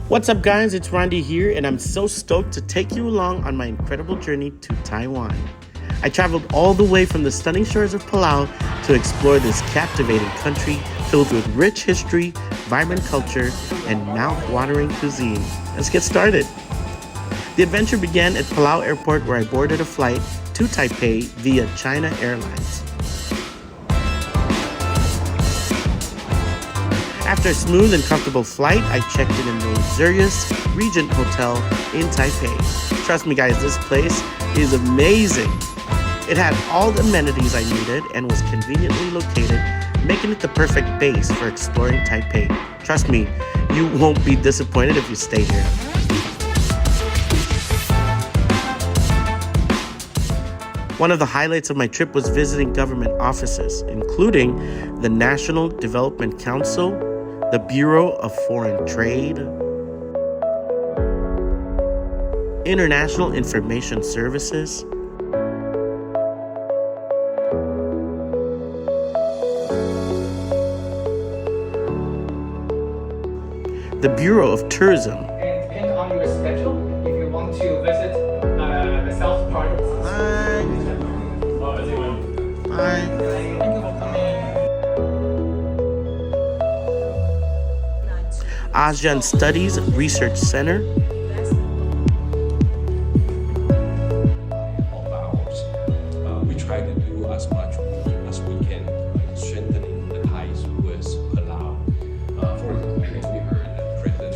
What's up, guys? It's Randy here, and I'm so stoked to take you along on my incredible journey to Taiwan. I traveled all the way from the stunning shores of Palau to explore this captivating country filled with rich history, vibrant culture, and mouth-watering cuisine. Let's get started. The adventure began at Palau Airport, where I boarded a flight to Taipei via China Airlines. After a smooth and comfortable flight, I checked in the luxurious Regent Hotel in Taipei. Trust me, guys, this place is amazing. It had all the amenities I needed and was conveniently located, making it the perfect base for exploring Taipei. Trust me, you won't be disappointed if you stay here. One of the highlights of my trip was visiting government offices, including the National Development Council, the Bureau of Foreign Trade, International Information Services, the Bureau of Tourism. And depend on your schedule, if you want to visit the south part. Hi. ASEAN Studies Research Center. We try to do as much as we can, like strengthening the ties with Palau. For example, we heard that President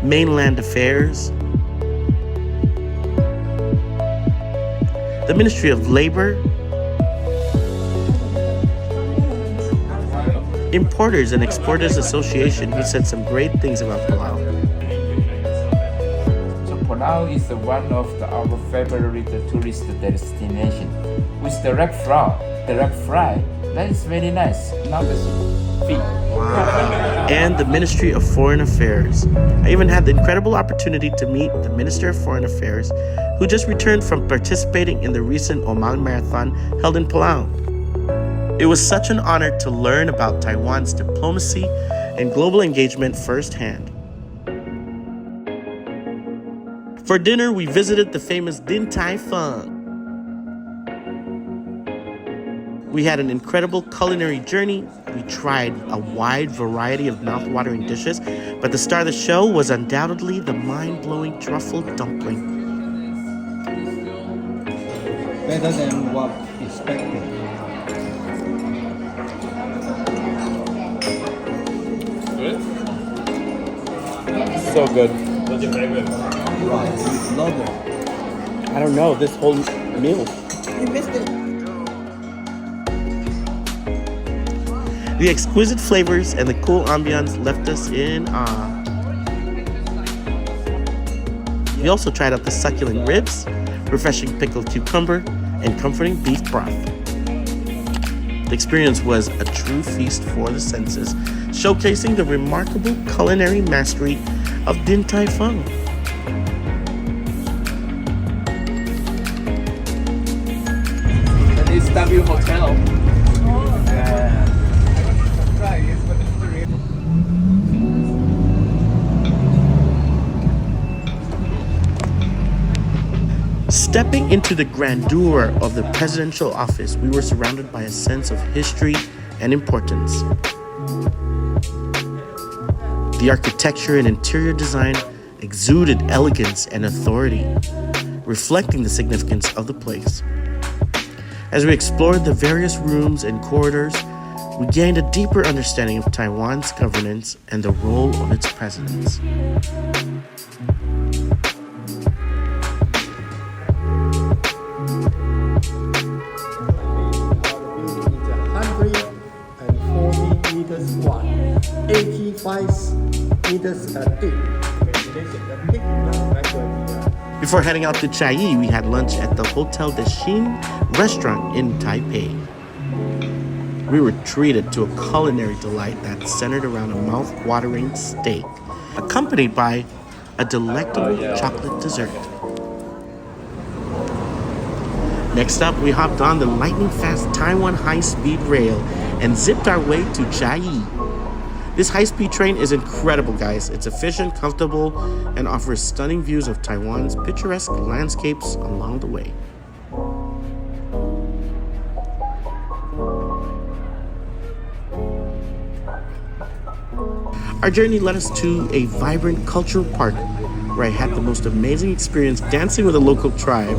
Mainland Affairs, the Ministry of Labor, Importers and Exporters Association, who said some great things about Palau. So Palau is one of our favorite tourist destination. With direct flight, that is very nice. Not the fee. And the Ministry of Foreign Affairs. I even had the incredible opportunity to meet the Minister of Foreign Affairs, who just returned from participating in the recent Oman Marathon held in Palau. It was such an honor to learn about Taiwan's diplomacy and global engagement firsthand. For dinner, we visited the famous Din Tai Fung. We had an incredible culinary journey. We tried a wide variety of mouth-watering dishes, but the star of the show was undoubtedly the mind-blowing truffle dumpling. Better than what expected. good. So good. Right, love it. I don't know, this whole meal. You missed it. The exquisite flavors and the cool ambiance left us in awe. We also tried out the succulent ribs, refreshing pickled cucumber, and comforting beef broth. The experience was a true feast for the senses, showcasing the remarkable culinary mastery of Din Tai Fung. And it's W Hotel. Stepping into the grandeur of the presidential office, we were surrounded by a sense of history and importance. The architecture and interior design exuded elegance and authority, reflecting the significance of the place. As we explored the various rooms and corridors, we gained a deeper understanding of Taiwan's governance and the role of its presidents. Meters wide, 85 meters deep. Before heading out to Chiayi, we had lunch at the Hotel de Shin restaurant in Taipei. We were treated to a culinary delight that centered around a mouth-watering steak, accompanied by a delectable chocolate dessert. Next up, we hopped on the lightning-fast Taiwan high-speed rail and zipped our way to Chiayi. This high-speed train is incredible, guys. It's efficient, comfortable, and offers stunning views of Taiwan's picturesque landscapes along the way. Our journey led us to a vibrant cultural park where I had the most amazing experience dancing with a local tribe.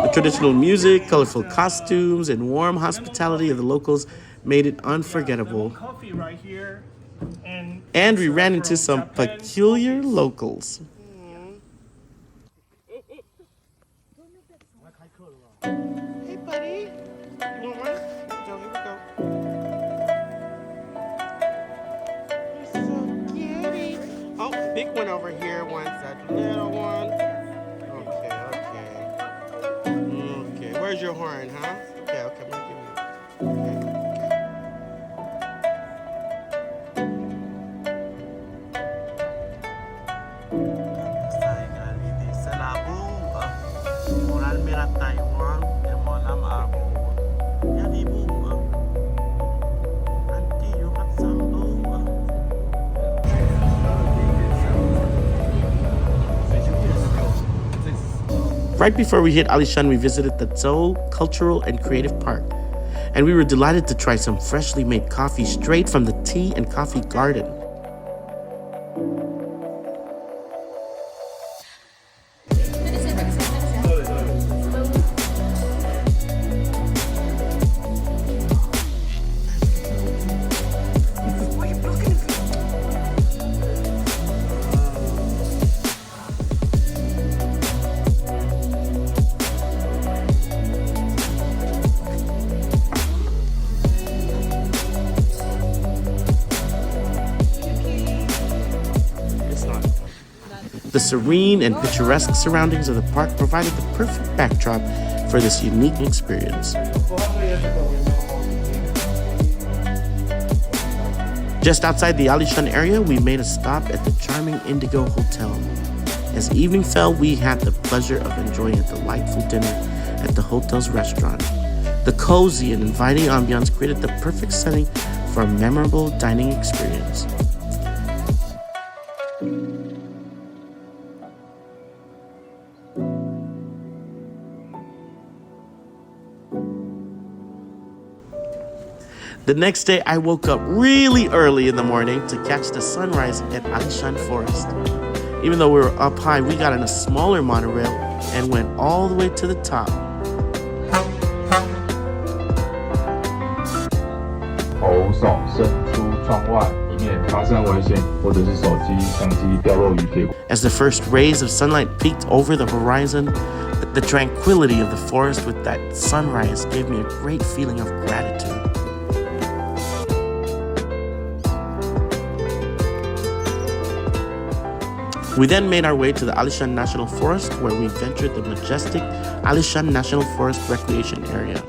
The traditional music, colorful costumes, and warm hospitality of the locals made it unforgettable. Coffee right here, And we ran into some peculiar locals. Hey, buddy. You want one? Here we go. You're so cutie. Oh, big one over here wants that little one. Okay. Where's your horn, huh? Okay, I'm gonna give you. Okay. Taiwan et mon âme amour. Y'a-vous, auntie, you got some Right before we hit Alishan, we visited the Zoo Cultural and Creative Park, and we were delighted to try some freshly made coffee straight from the tea and coffee garden. The serene and picturesque surroundings of the park provided the perfect backdrop for this unique experience. Just outside the Alishan area, we made a stop at the charming Indigo Hotel. As evening fell, we had the pleasure of enjoying a delightful dinner at the hotel's restaurant. The cozy and inviting ambiance created the perfect setting for a memorable dining experience. The next day, I woke up really early in the morning to catch the sunrise at Alishan Forest. Even though we were up high, we got on a smaller monorail and went all the way to the top. 头耸伸出窗外，以免发生危险，或者是手机、相机掉落于铁轨。 As the first rays of sunlight peeked over the horizon, the tranquility of the forest with that sunrise gave me a great feeling of gratitude. We then made our way to the Alishan National Forest, where we ventured the majestic Alishan National Forest Recreation Area.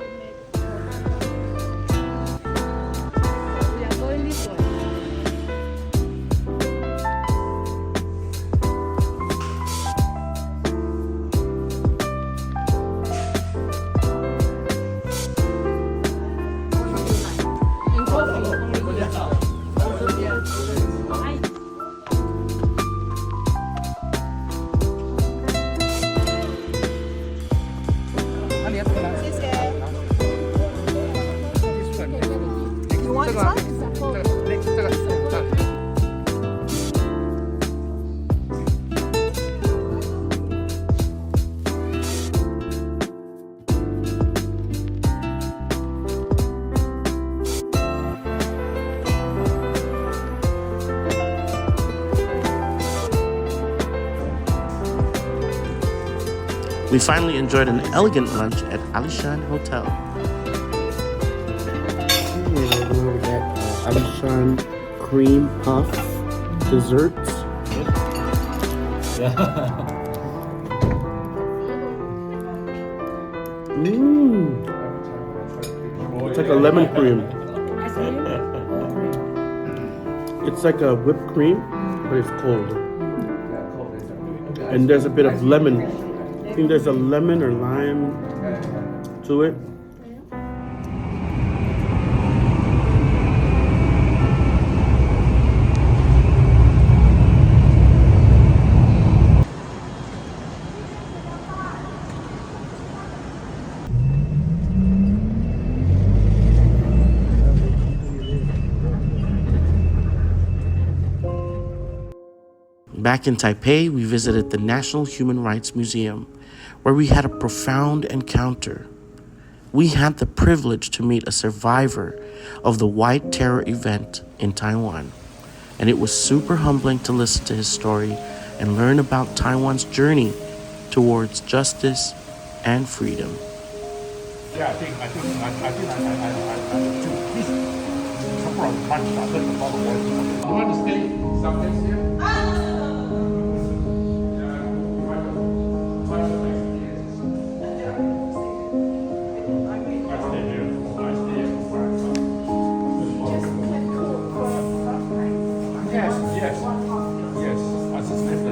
We finally enjoyed an elegant lunch at Alishan Hotel. We got Alishan cream puff desserts. It's like a lemon cream. It's like a whipped cream, but it's cold. And there's a bit of lemon. I think there's a lemon or lime to it. Back in Taipei, we visited the National Human Rights Museum, where we had a profound encounter. We had the privilege to meet a survivor of the White Terror event in Taiwan, and it was super humbling to listen to his story and learn about Taiwan's journey towards justice and freedom. Yeah, I think this couple of months after the World War II. You want to stay someplace here? Yes. As a slave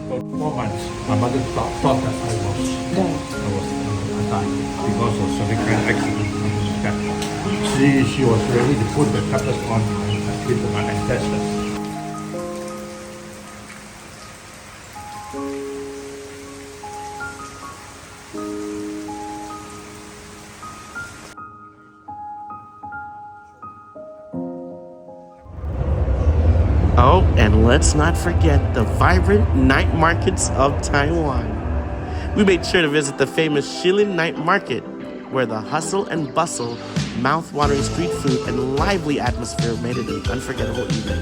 for 4 months, my mother thought that I was dying because of some kind of accident. She was ready to put the peppers on with my ancestors. Oh, and let's not forget the vibrant night markets of Taiwan. We made sure to visit the famous Shilin Night Market, where the hustle and bustle, mouth-watering street food, and lively atmosphere made it an unforgettable evening.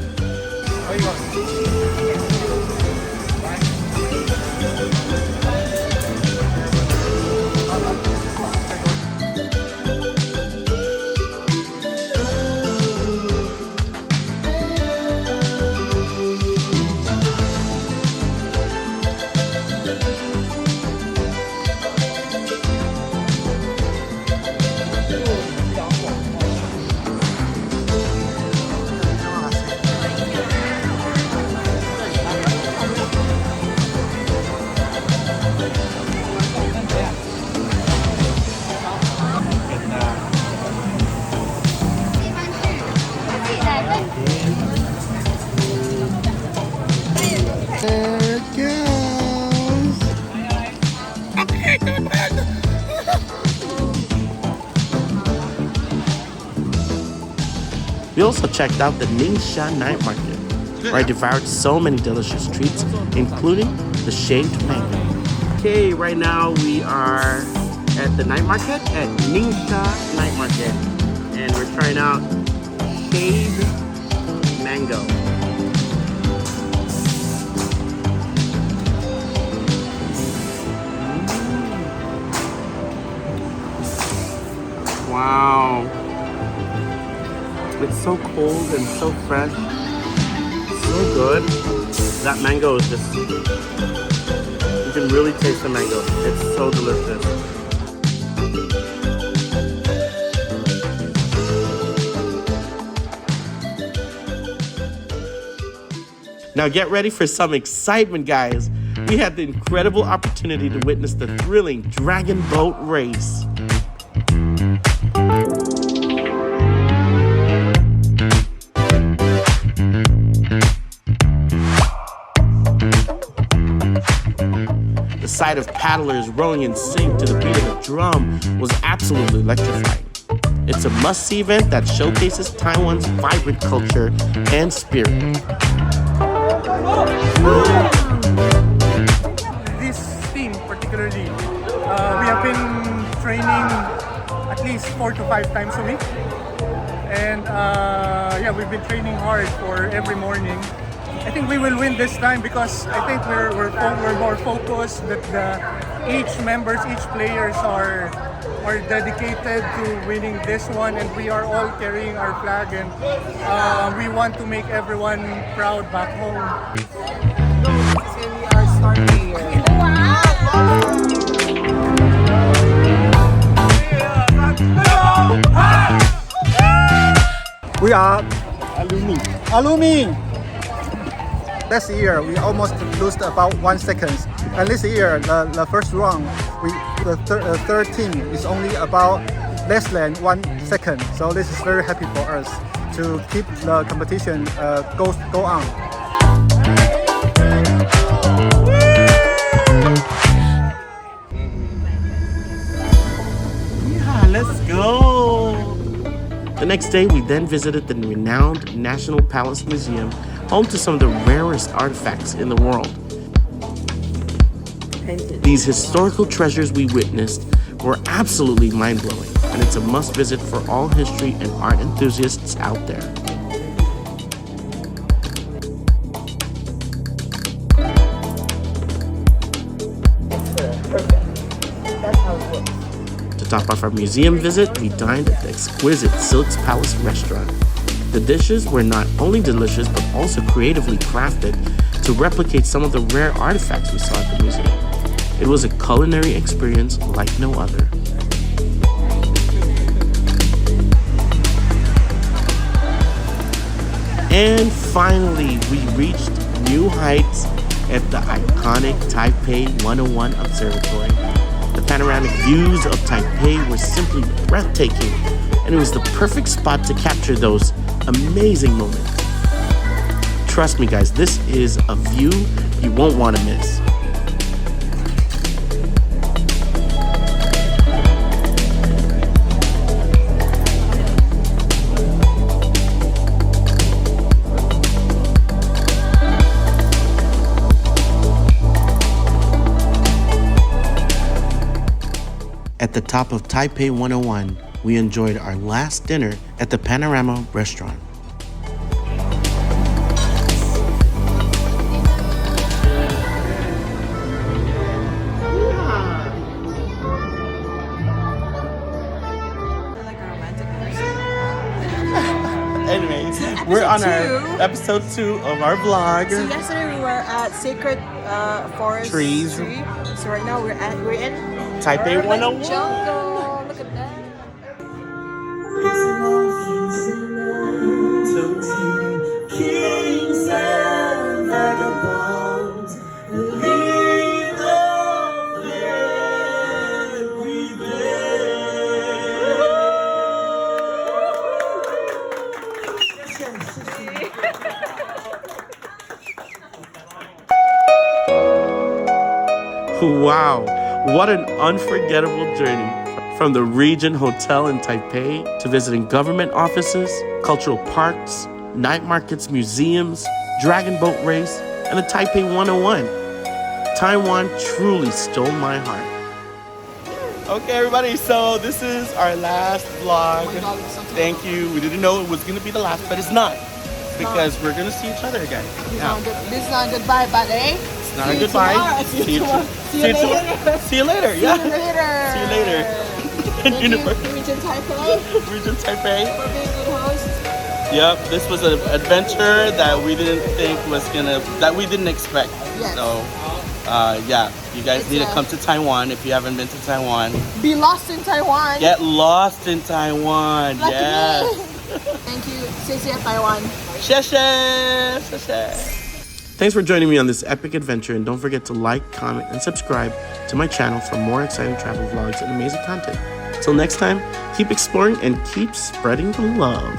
We also checked out the Ningxia Night Market, where I devoured so many delicious treats, including the shaved mango. Okay, right now we are at the night market at Ningxia Night Market, and we're trying out shaved mango. Wow. It's so cold and so fresh. So good. That mango is just, you can really taste the mango. It's so delicious. Now get ready for some excitement, guys. We had the incredible opportunity to witness the thrilling dragon boat race. The sight of paddlers rowing in sync to the beat of a drum was absolutely electrifying. It's a must-see event that showcases Taiwan's vibrant culture and spirit. This team particularly, we have been training at least 4 to 5 times a week. And yeah, we've been training hard for every morning. I think we will win this time because I think we're more focused. That each players are dedicated to winning this one, and we are all carrying our flag, and we want to make everyone proud back home. We are alumni. Last year we almost lost about 1 second, and this year the first round the third team is only about less than 1 second. So this is very happy for us to keep the competition go on. Yeah, let's go. The next day, we then visited the renowned National Palace Museum, home to some of the rarest artifacts in the world. These historical treasures we witnessed were absolutely mind-blowing, and it's a must-visit for all history and art enthusiasts out there. To top off our museum visit, we dined at the exquisite Silk's Palace restaurant. The dishes were not only delicious, but also creatively crafted to replicate some of the rare artifacts we saw at the museum. It was a culinary experience like no other. And finally, we reached new heights at the iconic Taipei 101 Observatory. The panoramic views of Taipei were simply breathtaking, and it was the perfect spot to capture those amazing moments. Trust me guys, this is a view you won't want to miss. At the top of Taipei 101, we enjoyed our last dinner at the Panorama restaurant. Anyways, we're on our episode 2 of our vlog. So yesterday we were at Sacred Forest Trees. Tree. So right now we're in Taipei 101. jungle. Look at that. Wow, what an unforgettable journey. From the Regent Hotel in Taipei to visiting government offices, cultural parks, night markets, museums, dragon boat race, and the Taipei 101. Taiwan truly stole my heart. Okay, everybody, so this is our last vlog. Thank you. We didn't know it was going to be the last, but it's not. Because we're going to see each other again. This is not goodbye, but It's not a goodbye. See you later. See you later. Yeah. See you later. Regent Taipei. Regent Taipei. For being good host. Yep, this was an adventure that we didn't think that we didn't expect. Yes. So, yeah, you guys need to come to Taiwan if you haven't been to Taiwan. Be lost in Taiwan. Get lost in Taiwan. Like Yes. me. Thank you. 谢谢 Taiwan. 谢谢. Thanks for joining me on this epic adventure, and don't forget to like, comment, and subscribe to my channel for more exciting travel vlogs and amazing content. Till next time, keep exploring and keep spreading the love.